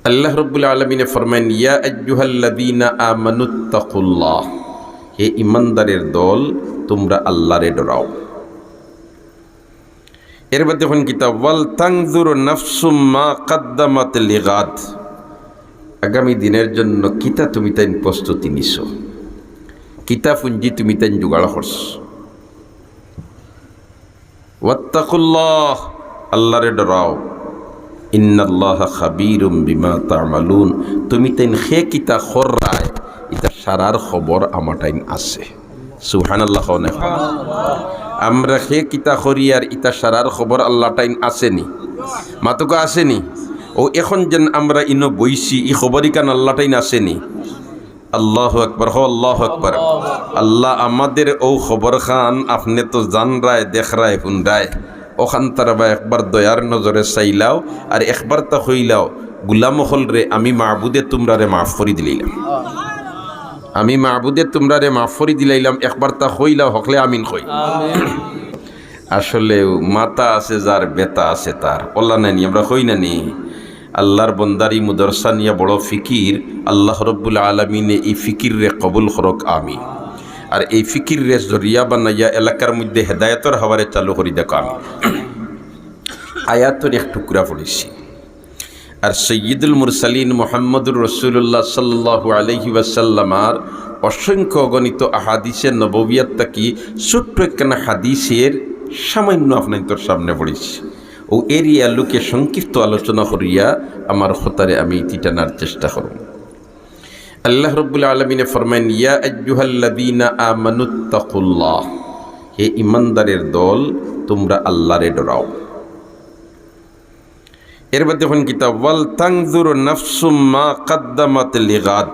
আল্লাহ রাব্বুল আলামিন ফরমান ইয়া আইয়ুহাল্লাযীনা আমানুত্তাকুল্লাহ, হে ঈমানদারের দল তোমরা আল্লাহরে ডরাও। এরপর দেখুন কিতাব ওয়াল তানজুর নাফসুম মা কদ্দামাত লিগাদ, আগামী দিনের জন্য কিতা তুমি তাই প্রস্তুতি নিছো, কিতা পুঞ্জি তুমি তাই জোগাড় করছ। ওয়াত্তাকুল্লাহ, আল্লাহরে ডরাও। ইন্নাল্লাহা খাবীরুম বিমা তা'মালুন, তুমি তাইন খে কিতা খররায় ইতা সারার খবর আমাটাইন আছে। সুবহানাল্লাহ। আমরা খে কিতা খরিয়ার ইতা সারার খবর আল্লাহ টাইন আসেনি, মাতুকা আসেনি। ও এখন যেন আমরা ইনো বইছি ই খবরই কান আল্লাহ টাইন আসেনি। আল্লাহু আকবার, হো আল্লাহু আকবার। আল্লাহ আমাদের ও খবর খান আপনি তো জান রায়, দেখ রায়, শুন রায়। ওখান তারা বা একবার দয়ার নজরে চাইলাও আর একবার তা হইলাও গুলাম হল রে আমি মাহবুদে তোমরা রে মাফ করি দিলাম, আমি মাহবুদে তোমরা রে মাফ করি দিলাইলাম। একবার তা হইলাও হকলে আমিন কই। আসলে মাথা আছে যার, বেতা আছে তার, ওল্লা নানি আমরা কই নানি। আল্লাহর বন্দারি মুদরসা নিয়া বড় ফিকির। আল্লাহ রব্বুল আলমিনে এই ফিকির রে কবুল করক আমিন। আর এই ফিকির রে জরিয়া বানাইয়া এলাকার মধ্যে হেদায়তর হাওয়ারে চালু করি দেখো। আমি আয়াতের এক টুকরা পড়েছি। আর সৈয়দুল মুরসালিন মুহাম্মদুর রাসূলুল্লাহ সাল্লাল্লাহু আলাইহি ওয়াসাল্লামার অসংখ্য অগণিত আহাদিসের নববিয়াত তাকি ছোট্ট একখানা হাদিসের সামান্য আপনাদের সামনে পড়েছি। ও এরিয়া লোকে সংক্ষিপ্ত আলোচনা করিয়া আমার খতারে আমি তিটানার চেষ্টা করব। আল্লাহ রাব্বুল আলামিন ফরমান ইয়া আইয়ুহাল্লাযীনা আমানুত্তাকুল্লাহ, হে ঈমানদারের দল তোমরা আল্লাহরে ডরাও। এরপর দেখুন কিতাব ওয়াল তানজুর নাফসুম মা কদ্দামাত লিগাদ,